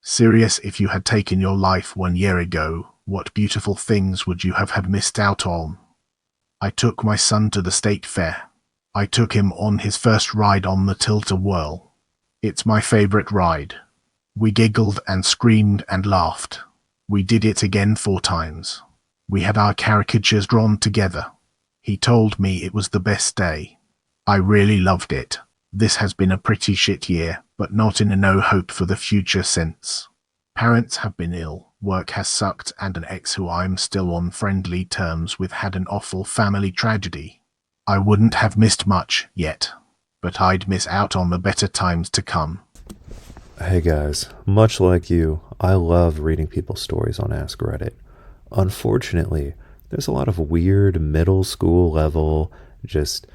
Serious, if you had taken your life 1 year ago, what beautiful things would you have had missed out on? I took my son to the state fair. I took him on his first ride on the tilt-a-whirl. It's my favorite ride. We giggled and screamed and laughed. We did it again 4 times. We had our caricatures drawn together. He told me it was the best day. I really loved it. This has been a pretty shit year, but not in a no hope for the future sense. Parents have been ill, work has sucked, and an ex who I'm still on friendly terms with had an awful family tragedy. I wouldn't have missed much yet, but I'd miss out on the better times to come. Hey guys, much like you, I love reading people's stories on Ask Reddit. Unfortunately, there's a lot of weird middle school level, just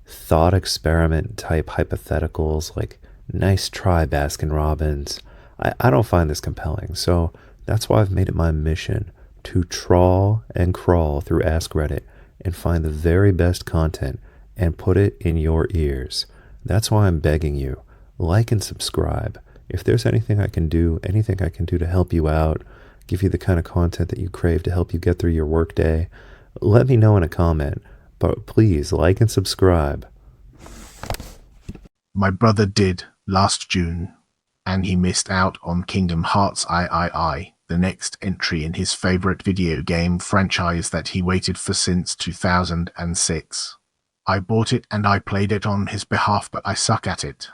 thought experiment type hypotheticals like nice try Baskin Robbins. I don't find this compelling, so that's why I've made it my mission to trawl and crawl through Ask Reddit and find the very best content and put it in your ears. That's why I'm begging you, like and subscribe. If there's anything I can do to help you out, give you the kind of content that you crave to help you get through your workday, let me know in a comment. But please like and subscribe. My brother did last June, and he missed out on Kingdom Hearts III, the next entry in his favorite video game franchise that he waited for since 2006. I bought it and I played it on his behalf, but I suck at it.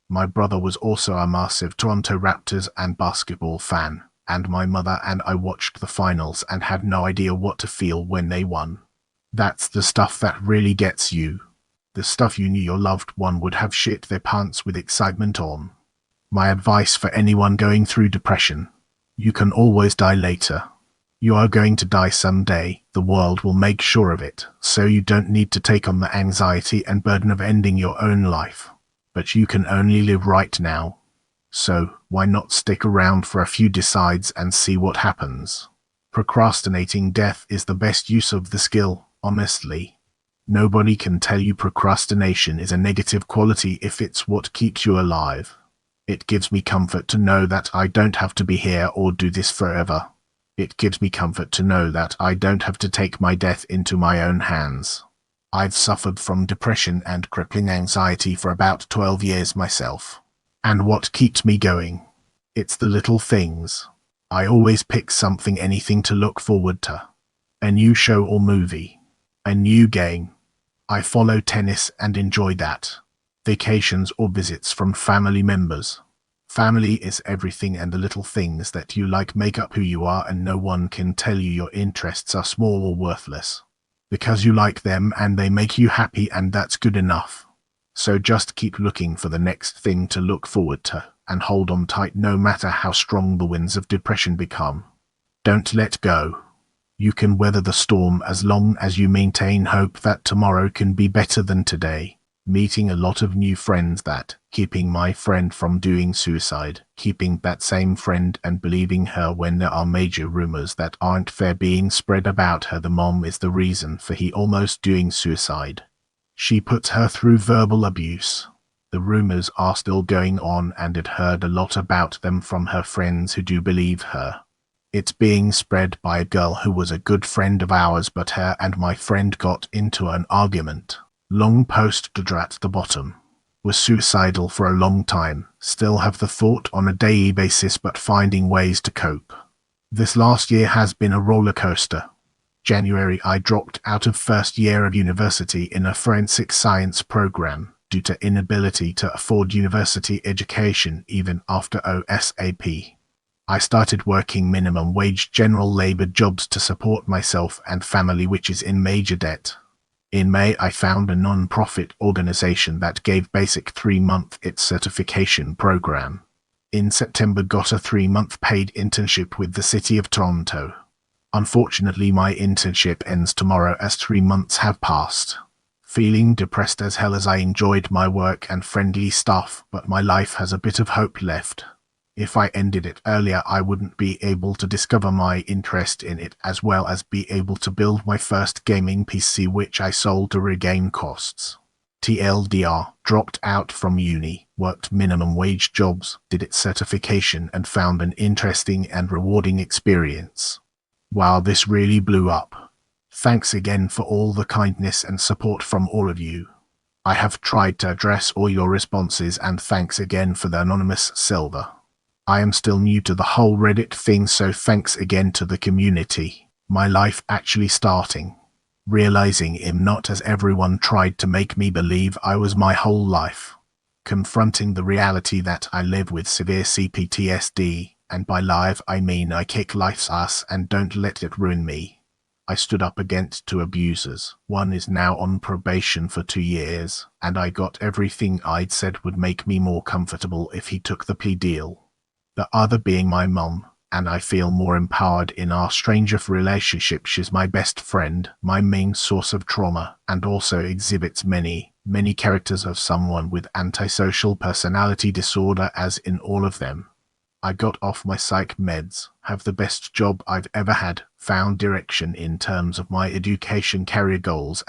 My brother was also a massive Toronto Raptors and basketball fan, and my mother and I watched the finals and had no idea what to feel when they won. That's the stuff that really gets you. The stuff you knew your loved one would have shit their pants with excitement on. My advice for anyone going through depression: you can always die later. You are going to die someday. The world will make sure of it, so you don't need to take on the anxiety and burden of ending your own life. But you can only live right now. So, why not stick around for a few decides and see what happens? Procrastinating death is the best use of the skill, honestly. Nobody can tell you procrastination is a negative quality if it's what keeps you alive. It gives me comfort to know that I don't have to be here or do this forever. It gives me comfort to know that I don't have to take my death into my own hands. I've suffered from depression and crippling anxiety for about 12 years myself. And what keeps me going? It's the little things. I always pick something, anything to look forward to. A new show or movie. A new game. I follow tennis and enjoy that. Vacations or visits from family members. Family is everything, and the little things that you like make up who you are, and no one can tell you your interests are small or worthless. Because you like them and they make you happy, and that's good enough. So just keep looking for the next thing to look forward to, and hold on tight no matter how strong the winds of depression become. Don't let go. You can weather the storm as long as you maintain hope that tomorrow can be better than today. Meeting a lot of new friends, that, keeping my friend from doing suicide, keeping that same friend and believing her when there are major rumors that aren't fair being spread about her. The mom is the reason for he almost doing suicide. She puts her through verbal abuse. The rumors are still going on, and it heard a lot about them from her friends who do believe her. It's being spread by a girl who was a good friend of ours, but her and my friend got into an argument. Long post at the bottom. Was suicidal for a long time, still have the thought on a daily basis, but finding ways to cope. This last year has been a roller coaster. January, I dropped out of first year of university in a forensic science program due to inability to afford university education even after OSAP. I started working minimum wage general labor jobs to support myself and family, which is in major debt. In May, I found a non-profit organization that gave basic 3-month IT certification program. In September, got a 3-month paid internship with the City of Toronto. Unfortunately, my internship ends tomorrow as 3 months have passed. Feeling depressed as hell as I enjoyed my work and friendly staff, but my life has a bit of hope left. If I ended it earlier, I wouldn't be able to discover my interest in it, as well as be able to build my first gaming PC, which I sold to regain costs. TLDR, dropped out from uni, worked minimum wage jobs, did its certification and found an interesting and rewarding experience. Wow, this really blew up. Thanks again for all the kindness and support from all of you. I have tried to address all your responses and thanks again for the anonymous silver. I am still new to the whole Reddit thing, so thanks again to the community. My life actually starting. Realizing not as everyone tried to make me believe I was my whole life. Confronting the reality that I live with severe CPTSD, and by live I mean I kick life's ass and don't let it ruin me. I stood up against 2 abusers. One is now on probation for 2 years, and I got everything I'd said would make me more comfortable if he took the plea deal. The other being my mum, and I feel more empowered in our strange of relationship. She's my best friend, my main source of trauma, and also exhibits many characters of someone with antisocial personality disorder, as in all of them. I got off my psych meds, have the best job I've ever had, found direction in terms of my education career goals,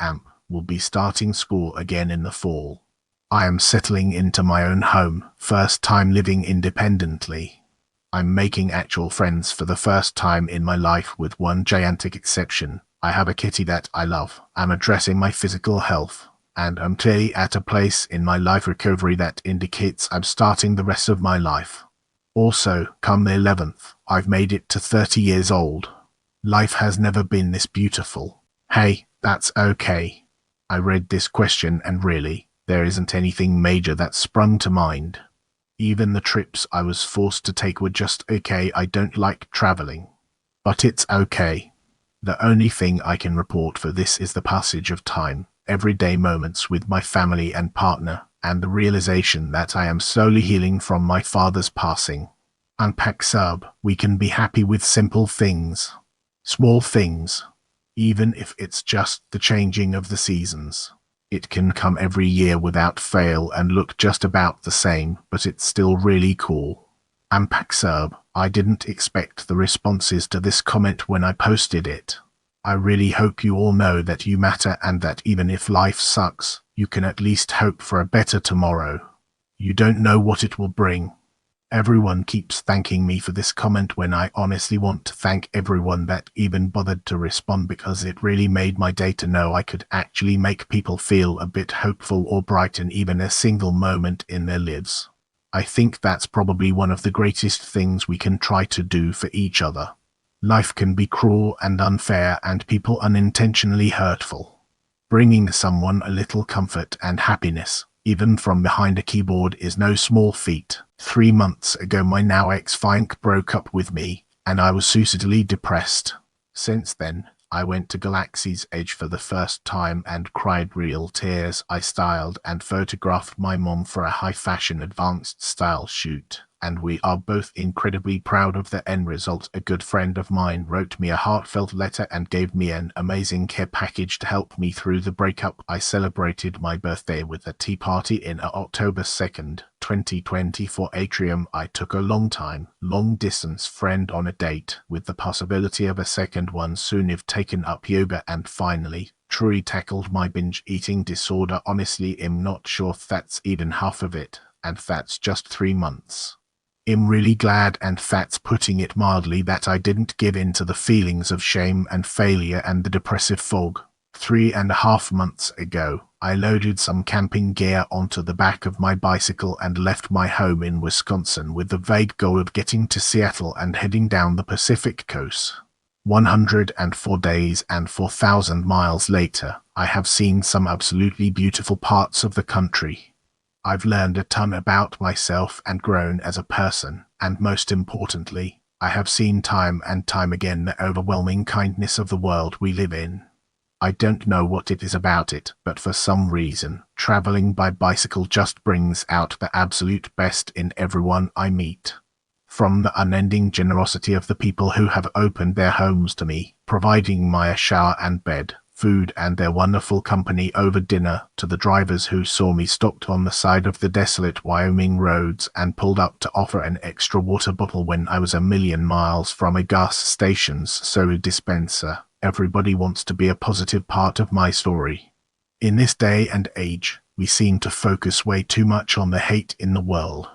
will be starting school again in the fall. I am settling into my own home, first time living independently. I'm making actual friends for the first time in my life with one gigantic exception. I have a kitty that I love. I'm addressing my physical health, and I'm clearly at a place in my life recovery that indicates I'm starting the rest of my life. Also, come the 11th, I've made it to 30 years old. Life has never been this beautiful. Hey, that's okay. I read this question and really, there isn't anything major that sprung to mind. Even the trips I was forced to take were just okay. I don't like traveling. But it's okay. The only thing I can report for this is the passage of time, everyday moments with my family and partner, and the realization that I am slowly healing from my father's passing. Unpack sub, we can be happy with simple things. Small things. Even if it's just the changing of the seasons. It can come every year without fail and look just about the same, but it's still really cool. Unpack sub, I didn't expect the responses to this comment when I posted it. I really hope you all know that you matter and that even if life sucks, you can at least hope for a better tomorrow. You don't know what it will bring. Everyone keeps thanking me for this comment when I honestly want to thank everyone that even bothered to respond, because it really made my day to know I could actually make people feel a bit hopeful or brighten even a single moment in their lives. I think that's probably one of the greatest things we can try to do for each other. Life can be cruel and unfair and people unintentionally hurtful. Bringing someone a little comfort and happiness, even from behind a keyboard, is no small feat. 3 months ago my now ex-fiance broke up with me, and I was suicidally depressed. Since then, I went to Galaxy's Edge for the first time and cried real tears. I styled and photographed my mom for a high-fashion advanced style shoot, and we are both incredibly proud of the end result. A good friend of mine wrote me a heartfelt letter and gave me an amazing care package to help me through the breakup. I celebrated my birthday with a tea party in October 2nd, 2024 atrium. I took a long-distance friend on a date, with the possibility of a second one soon if taken up yoga, and finally, truly tackled my binge eating disorder. Honestly, I'm not sure if that's even half of it, and that's just 3 months. I'm really glad, and that's putting it mildly, that I didn't give in to the feelings of shame and failure and the depressive fog. 3.5 months ago, I loaded some camping gear onto the back of my bicycle and left my home in Wisconsin with the vague goal of getting to Seattle and heading down the Pacific coast. 104 days and 4,000 miles later, I have seen some absolutely beautiful parts of the country. I've learned a ton about myself and grown as a person, and most importantly, I have seen time and time again the overwhelming kindness of the world we live in. I don't know what it is about it, but for some reason, traveling by bicycle just brings out the absolute best in everyone I meet. From the unending generosity of the people who have opened their homes to me, providing me a shower and bed, food and their wonderful company over dinner, to the drivers who saw me stopped on the side of the desolate Wyoming roads and pulled up to offer an extra water bottle when I was a million miles from a gas station's soda dispenser. Everybody wants to be a positive part of my story. In this day and age, We seem to focus way too much on the hate in the world.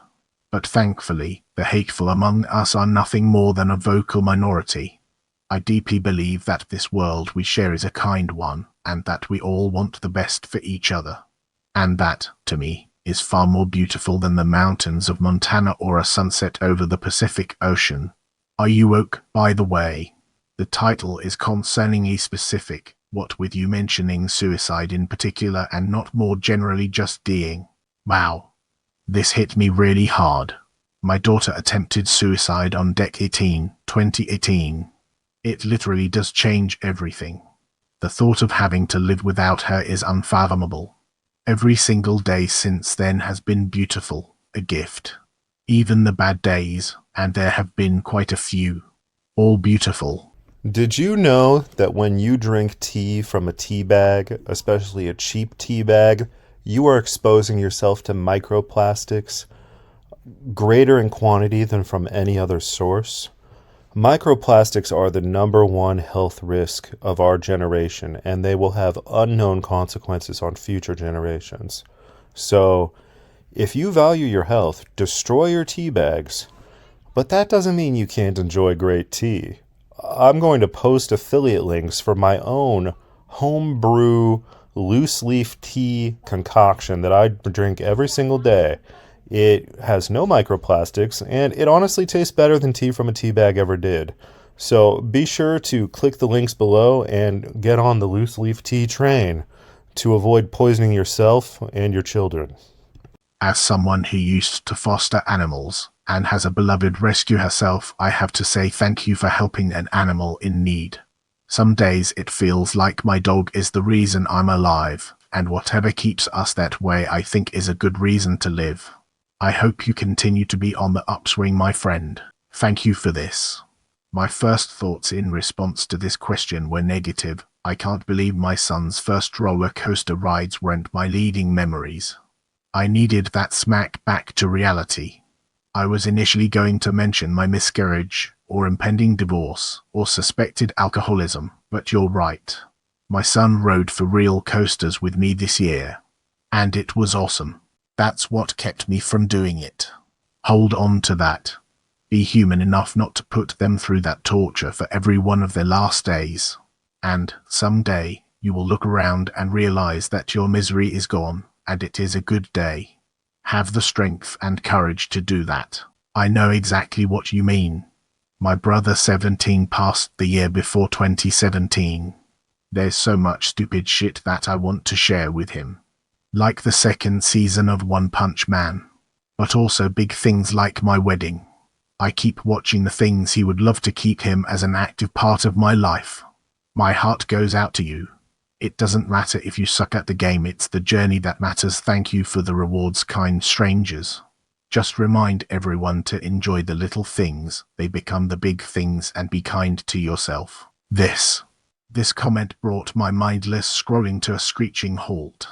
But thankfully, the hateful among us are nothing more than a vocal minority. I deeply believe that this world we share is a kind one, and that we all want the best for each other. And that, to me, is far more beautiful than the mountains of Montana or a sunset over the Pacific Ocean. Are you woke, by the way? The title is concerningly specific, what with you mentioning suicide in particular and not more generally just dying. Wow. This hit me really hard. My daughter attempted suicide on Dec 18, 2018. It literally does change everything. The thought of having to live without her is unfathomable. Every single day since then has been beautiful, a gift. Even the bad days, and there have been quite a few, all beautiful. Did you know that when you drink tea from a tea bag, especially a cheap tea bag, you are exposing yourself to microplastics greater in quantity than from any other source? Microplastics are the number one health risk of our generation, and they will have unknown consequences on future generations. So, if you value your health, destroy your tea bags. But that doesn't mean you can't enjoy great tea. I'm going to post affiliate links for my own homebrew loose leaf tea concoction that I drink every single day. It has no microplastics, and it honestly tastes better than tea from a tea bag ever did. So be sure to click the links below and get on the loose leaf tea train to avoid poisoning yourself and your children. As someone who used to foster animals and has a beloved rescue herself, I have to say thank you for helping an animal in need. Some days it feels like my dog is the reason I'm alive, and whatever keeps us that way I think is a good reason to live. I hope you continue to be on the upswing, my friend. Thank you for this. My first thoughts in response to this question were negative. I can't believe my son's first roller coaster rides weren't my leading memories. I needed that smack back to reality. I was initially going to mention my miscarriage, or impending divorce, or suspected alcoholism, but you're right. My son rode for real coasters with me this year. And it was awesome. That's what kept me from doing it. Hold on to that. Be human enough not to put them through that torture for every one of their last days. And someday, you will look around and realize that your misery is gone, and it is a good day. Have the strength and courage to do that. I know exactly what you mean. My brother 17 passed the year before 2017. There's so much stupid shit that I want to share with him. Like the second season of One Punch Man. But also big things like my wedding. I keep watching the things he would love to keep him as an active part of my life. My heart goes out to you. It doesn't matter if you suck at the game, it's the journey that matters. Thank you for the rewards, kind strangers. Just remind everyone to enjoy the little things, they become the big things, and be kind to yourself. This comment brought my mindless scrolling to a screeching halt.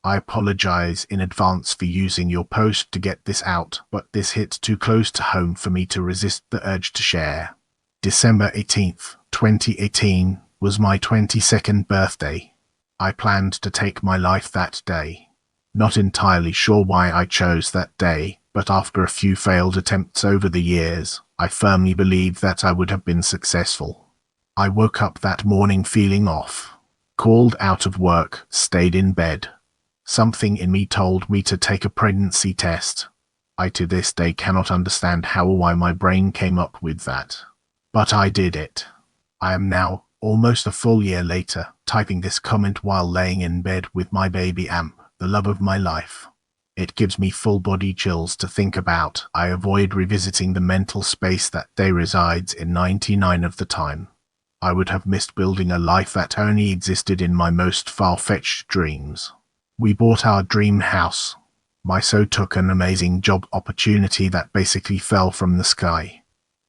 I apologize in advance for using your post to get this out, but this hit too close to home for me to resist the urge to share. December 18th, 2018 was my 22nd birthday. I planned to take my life that day. Not entirely sure why I chose that day, but after a few failed attempts over the years, I firmly believed that I would have been successful. I woke up that morning feeling off. Called out of work, stayed in bed. Something in me told me to take a pregnancy test. I to this day cannot understand how or why my brain came up with that. But I did it. I am now, almost a full year later, typing this comment while laying in bed with my baby Amp, the love of my life. It gives me full body chills to think about. I avoid revisiting the mental space that day resides in 99 of the time. I would have missed building a life that only existed in my most far-fetched dreams. We bought our dream house. My so took an amazing job opportunity that basically fell from the sky.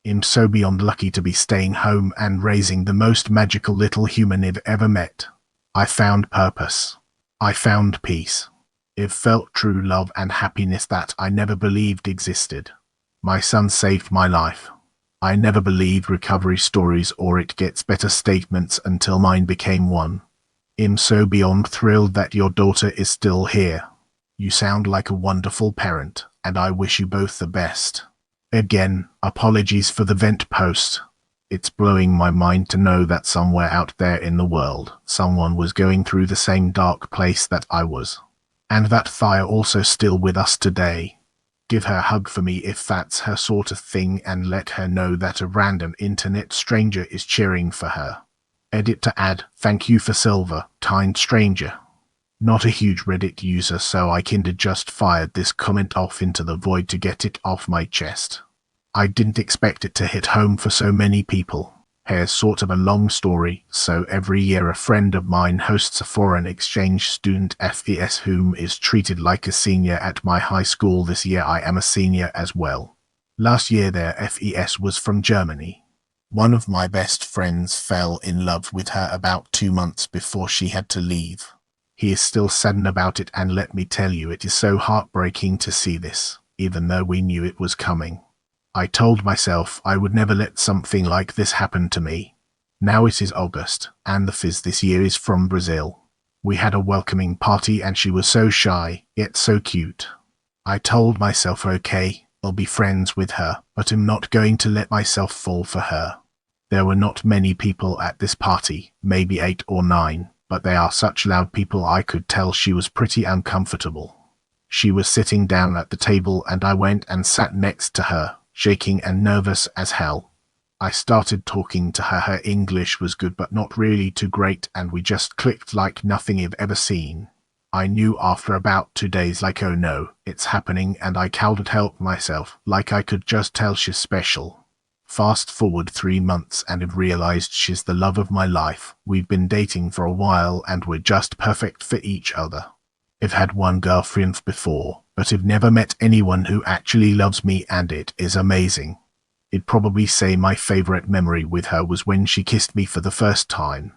I'm so beyond lucky to be staying home and raising the most magical little human I've ever met. I found purpose. I found peace. It felt true love and happiness that I never believed existed. My son saved my life. I never believed recovery stories or it gets better statements until mine became one. I'm so beyond thrilled that your daughter is still here. You sound like a wonderful parent, and I wish you both the best. Again, apologies for the vent post. It's blowing my mind to know that somewhere out there in the world, someone was going through the same dark place that I was. And that Thea also still with us today. Give her a hug for me if that's her sort of thing, and let her know that a random internet stranger is cheering for her. Edit to add, thank you for silver, kind stranger. Not a huge Reddit user, so I kinda just fired this comment off into the void to get it off my chest. I didn't expect it to hit home for so many people. Here's sort of a long story. So every year a friend of mine hosts a foreign exchange student FES whom is treated like a senior at my high school. This year I am a senior as well. Last year their FES was from Germany. One of my best friends fell in love with her about 2 months before she had to leave. He is still saddened about it, and let me tell you, it is so heartbreaking to see this, even though we knew it was coming. I told myself I would never let something like this happen to me. Now it is August, and the fizz this year is from Brazil. We had a welcoming party and she was so shy, yet so cute. I told myself, okay, I'll be friends with her, but I'm not going to let myself fall for her. There were not many people at this party, maybe 8 or 9, but they are such loud people I could tell she was pretty uncomfortable. She was sitting down at the table and I went and sat next to her, shaking and nervous as hell. I started talking to her. Her English was good but not really too great, and we just clicked like nothing I've ever seen. I knew after about 2 days, like, oh no, it's happening, and I couldn't help myself, like I could just tell she's special. Fast forward 3 months and I've realized she's the love of my life. We've been dating for a while and we're just perfect for each other. I've had one girlfriend before, but I've never met anyone who actually loves me, and it is amazing. I'd probably say my favorite memory with her was when she kissed me for the first time.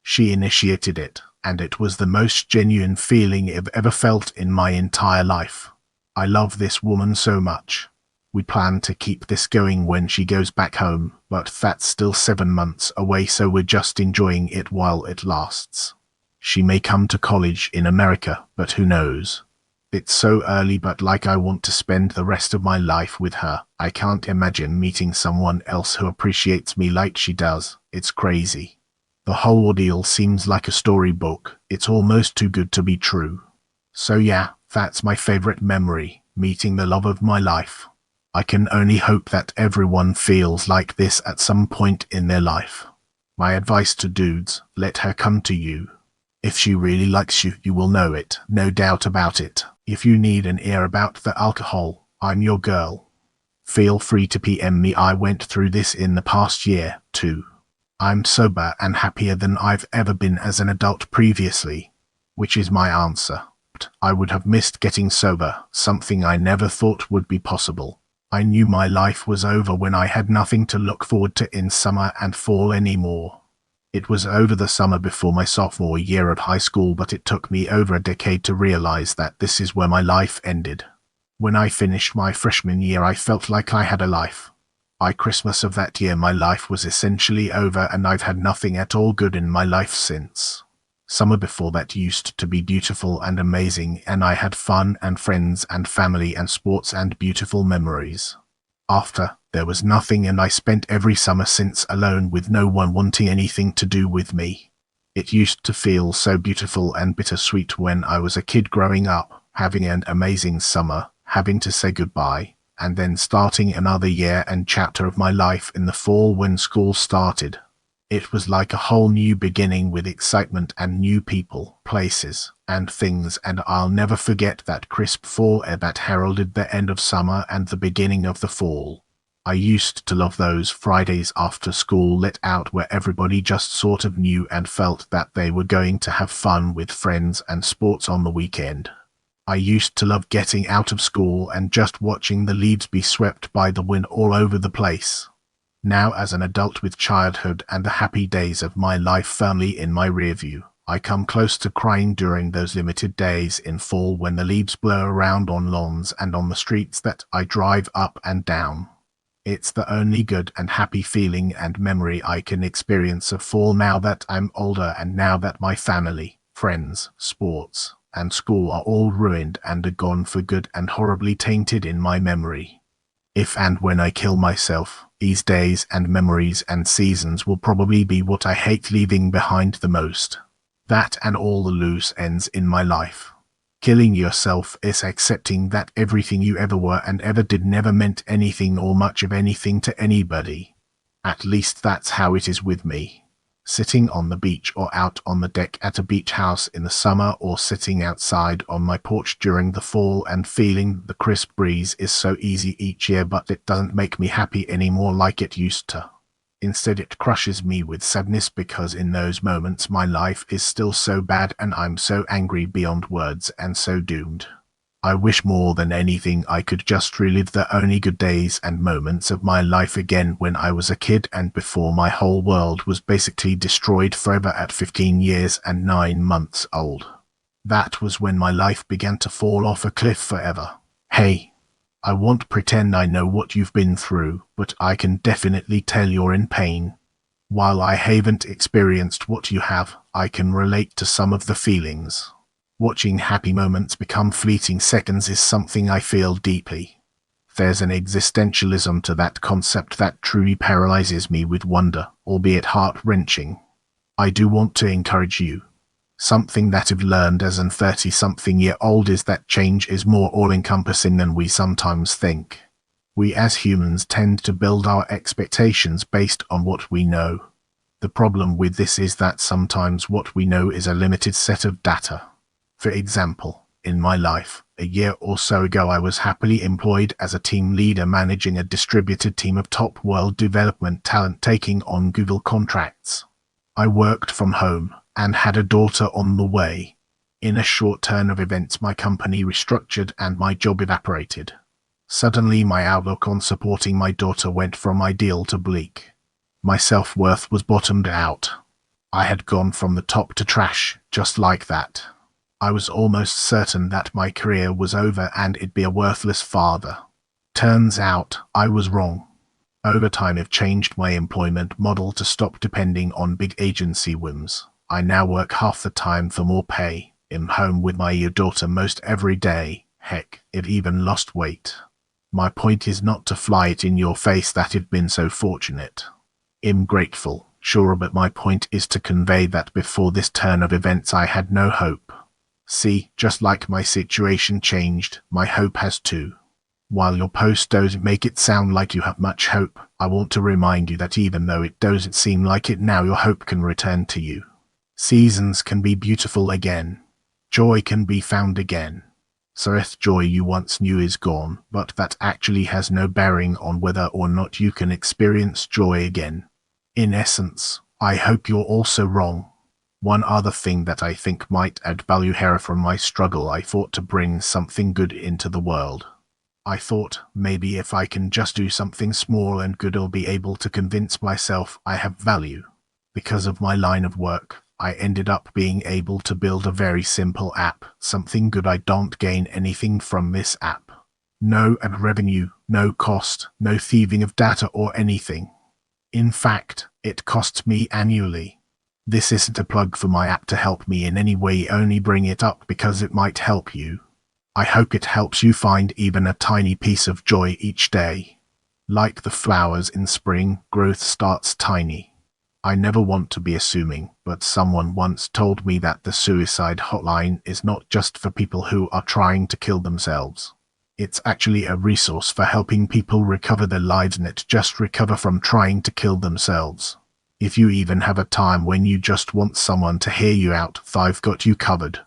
She initiated it, and it was the most genuine feeling I've ever felt in my entire life. I love this woman so much. We plan to keep this going when she goes back home, but that's still 7 months away, so we're just enjoying it while it lasts. She may come to college in America, but who knows? It's so early, but like I want to spend the rest of my life with her. I can't imagine meeting someone else who appreciates me like she does. It's crazy. The whole ordeal seems like a storybook. It's almost too good to be true. So yeah, that's my favorite memory, meeting the love of my life. I can only hope that everyone feels like this at some point in their life. My advice to dudes, let her come to you. If she really likes you, you will know it, no doubt about it. If you need an ear about the alcohol, I'm your girl. Feel free to PM me. I went through this in the past year, too. I'm sober and happier than I've ever been as an adult previously, which is my answer. I would have missed getting sober, something I never thought would be possible. I knew my life was over when I had nothing to look forward to in summer and fall anymore. It was over the summer before my sophomore year of high school, but it took me over a decade to realize that this is where my life ended. When I finished my freshman year, I felt like I had a life. By Christmas of that year, my life was essentially over, and I've had nothing at all good in my life since. Summer before that used to be beautiful and amazing, and I had fun and friends and family and sports and beautiful memories. After, there was nothing, and I spent every summer since alone with no one wanting anything to do with me. It used to feel so beautiful and bittersweet when I was a kid growing up, having an amazing summer, having to say goodbye, and then starting another year and chapter of my life in the fall when school started. It was like a whole new beginning with excitement and new people, places, and things, and I'll never forget that crisp fall air that heralded the end of summer and the beginning of the fall. I used to love those Fridays after school let out where everybody just sort of knew and felt that they were going to have fun with friends and sports on the weekend. I used to love getting out of school and just watching the leaves be swept by the wind all over the place. Now, as an adult with childhood and the happy days of my life firmly in my rearview, I come close to crying during those limited days in fall when the leaves blow around on lawns and on the streets that I drive up and down. It's the only good and happy feeling and memory I can experience of fall now that I'm older and now that my family, friends, sports, and school are all ruined and are gone for good and horribly tainted in my memory. If and when I kill myself, these days and memories and seasons will probably be what I hate leaving behind the most. That and all the loose ends in my life. Killing yourself is accepting that everything you ever were and ever did never meant anything or much of anything to anybody. At least that's how it is with me. Sitting on the beach or out on the deck at a beach house in the summer, or sitting outside on my porch during the fall and feeling the crisp breeze is so easy each year, but it doesn't make me happy anymore like it used to. Instead, it crushes me with sadness because in those moments my life is still so bad and I'm so angry beyond words and so doomed. I wish more than anything I could just relive the only good days and moments of my life again when I was a kid and before my whole world was basically destroyed forever at 15 years and 9 months old. That was when my life began to fall off a cliff forever. Hey, I won't pretend I know what you've been through, but I can definitely tell you're in pain. While I haven't experienced what you have, I can relate to some of the feelings. Watching happy moments become fleeting seconds is something I feel deeply. There's an existentialism to that concept that truly paralyzes me with wonder, albeit heart-wrenching. I do want to encourage you. Something that I've learned as an 30-something-year-old is that change is more all-encompassing than we sometimes think. We as humans tend to build our expectations based on what we know. The problem with this is that sometimes what we know is a limited set of data. For example, in my life, a year or so ago I was happily employed as a team leader managing a distributed team of top world development talent taking on Google contracts. I worked from home and had a daughter on the way. In a short turn of events my company restructured and my job evaporated. Suddenly my outlook on supporting my daughter went from ideal to bleak. My self-worth was bottomed out. I had gone from the top to trash, just like that. I was almost certain that my career was over and I'd be a worthless father. Turns out, I was wrong. Over time I've changed my employment model to stop depending on big agency whims. I now work half the time for more pay, am home with my daughter most every day. Heck, I've even lost weight. My point is not to fly it in your face that I've been so fortunate. I'm grateful, sure, but my point is to convey that before this turn of events I had no hope. See, just like my situation changed, my hope has too. While your post doesn't make it sound like you have much hope, I want to remind you that even though it doesn't seem like it now, your hope can return to you. Seasons can be beautiful again. Joy can be found again. Certain joy you once knew is gone, but that actually has no bearing on whether or not you can experience joy again. In essence, I hope you're also wrong. One other thing that I think might add value here from my struggle, I thought to bring something good into the world. I thought, maybe if I can just do something small and good I'll be able to convince myself I have value. Because of my line of work, I ended up being able to build a very simple app, something good. I don't gain anything from this app. No ad revenue, no cost, no thieving of data or anything. In fact, it costs me annually. This isn't a plug for my app to help me in any way, only bring it up because it might help you. I hope it helps you find even a tiny piece of joy each day. Like the flowers in spring, growth starts tiny. I never want to be assuming, but someone once told me that the suicide hotline is not just for people who are trying to kill themselves. It's actually a resource for helping people recover their lives, not just recover from trying to kill themselves. If you even have a time when you just want someone to hear you out, I've got you covered.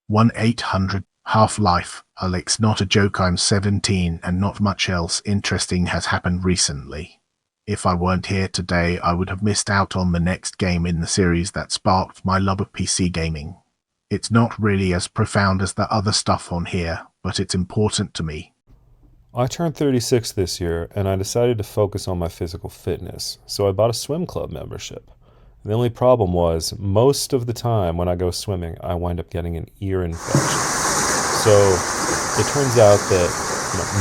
1-800-HALF-LIFE. Alex, not a joke, I'm 17 and not much else interesting has happened recently. If I weren't here today, I would have missed out on the next game in the series that sparked my love of PC gaming. It's not really as profound as the other stuff on here, but it's important to me. I turned 36 this year, and I decided to focus on my physical fitness, so I bought a swim club membership. The only problem was, most of the time when I go swimming, I wind up getting an ear infection. So it turns out that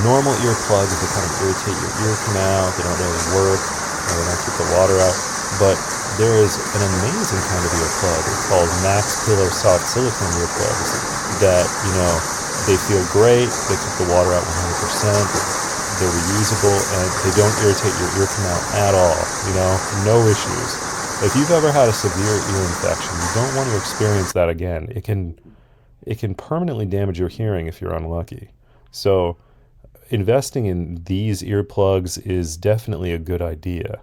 normal earplugs, they kind of irritate your ear canal, they don't really work, they don't keep the water out, but there is an amazing kind of earplug. It's called Mack's Pillar Soft Silicone Earplugs. that, they feel great, they keep the water out 100%, they're reusable, and they don't irritate your ear canal at all, no issues. If you've ever had a severe ear infection, you don't want to experience that again. It can permanently damage your hearing if you're unlucky. So investing in these earplugs is definitely a good idea.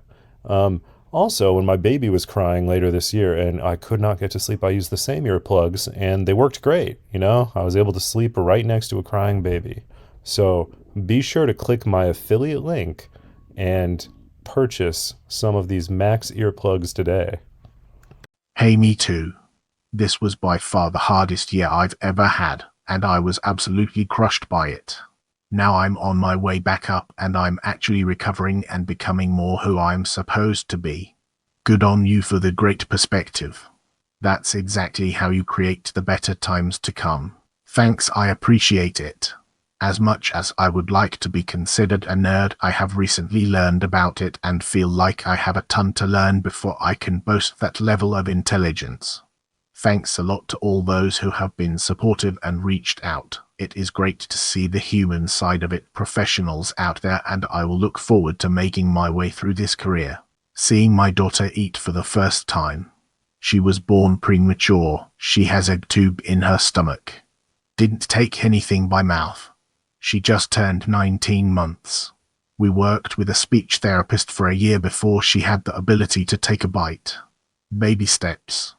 Also, when my baby was crying later this year and I could not get to sleep, I used the same earplugs and they worked great. I was able to sleep right next to a crying baby. So be sure to click my affiliate link and purchase some of these Max earplugs today. Hey, me too. This was by far the hardest year I've ever had, and I was absolutely crushed by it. Now I'm on my way back up and I'm actually recovering and becoming more who I'm supposed to be. Good on you for the great perspective. That's exactly how you create the better times to come. Thanks, I appreciate it. As much as I would like to be considered a nerd, I have recently learned about it and feel like I have a ton to learn before I can boast that level of intelligence. Thanks a lot to all those who have been supportive and reached out. It is great to see the human side of it, professionals out there, and I will look forward to making my way through this career. Seeing my daughter eat for the first time. She was born premature. She has a tube in her stomach. Didn't take anything by mouth. She just turned 19 months. We worked with a speech therapist for a year before she had the ability to take a bite. Baby steps.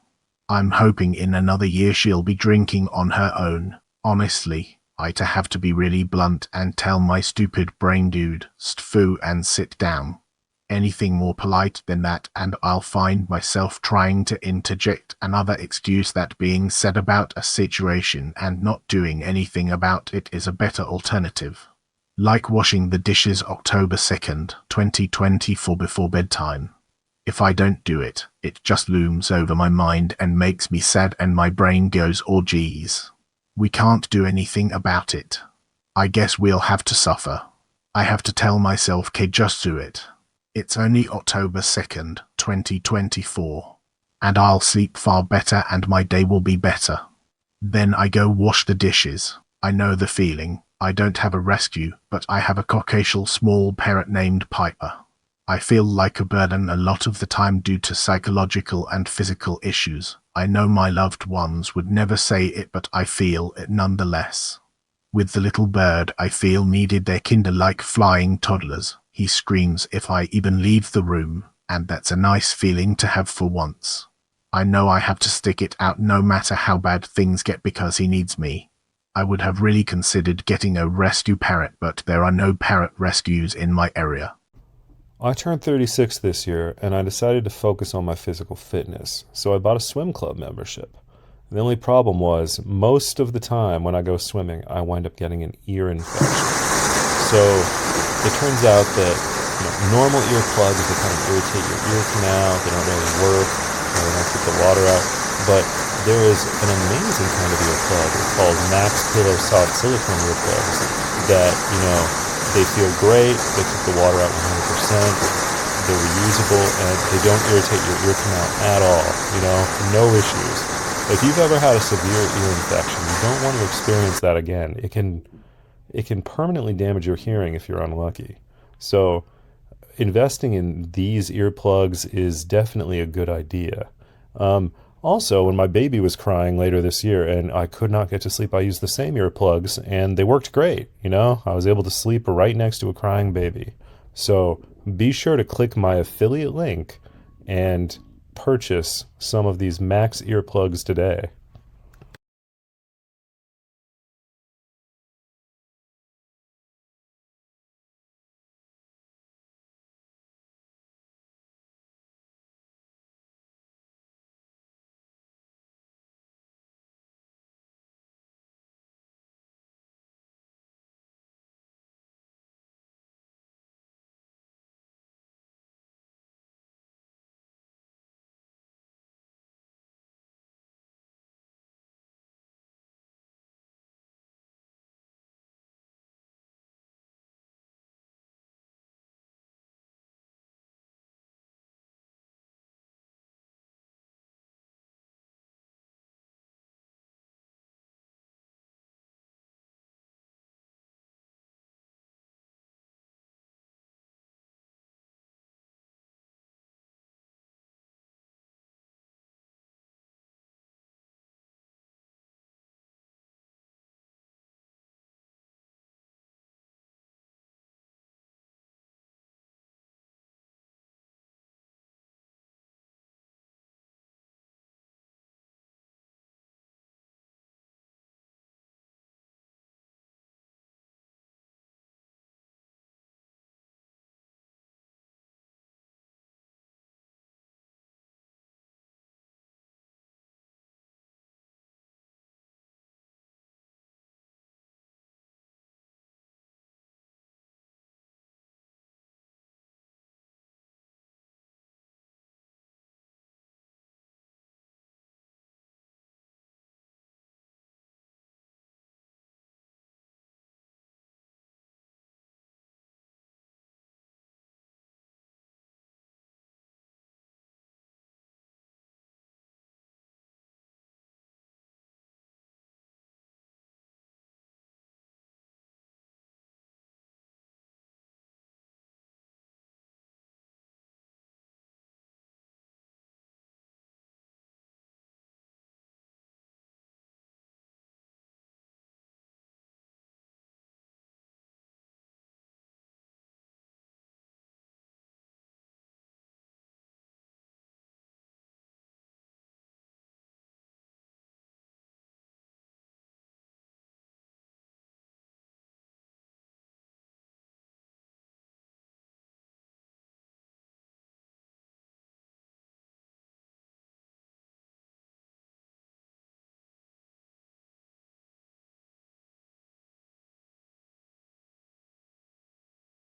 I'm hoping in another year she'll be drinking on her own. Honestly, I have to be really blunt and tell my stupid brain dude, stfoo and sit down. Anything more polite than that and I'll find myself trying to interject another excuse that being said about a situation and not doing anything about it is a better alternative. Like washing the dishes October 2nd, 2024 before bedtime. If I don't do it, it just looms over my mind and makes me sad and my brain goes, oh geez. We can't do anything about it. I guess we'll have to suffer. I have to tell myself, kid, just do it. It's only October 2nd, 2024. And I'll sleep far better and my day will be better. Then I go wash the dishes. I know the feeling. I don't have a rescue, but I have a cockacial small parrot named Piper. I feel like a burden a lot of the time due to psychological and physical issues. I know my loved ones would never say it, but I feel it nonetheless. With the little bird, I feel needed. They're kinder like flying toddlers. He screams if I even leave the room, and that's a nice feeling to have for once. I know I have to stick it out no matter how bad things get because he needs me. I would have really considered getting a rescue parrot, but there are no parrot rescues in my area. I turned 36 this year and I decided to focus on my physical fitness, so I bought a swim club membership. The only problem was, most of the time when I go swimming, I wind up getting an ear infection. So it turns out that normal earplugs, they kind of irritate your ear canal, they don't really work, they don't keep the water out, but there is an amazing kind of earplug called Mack's Pillow Soft Silicone earplugs that, they feel great, they keep the water out 100%, they're reusable, and they don't irritate your ear canal at all, no issues. If you've ever had a severe ear infection, you don't want to experience that again. It can permanently damage your hearing if you're unlucky. So investing in these earplugs is definitely a good idea. Also, when my baby was crying later this year and I could not get to sleep, I used the same earplugs and they worked great. I was able to sleep right next to a crying baby. So be sure to click my affiliate link and purchase some of these Max earplugs today.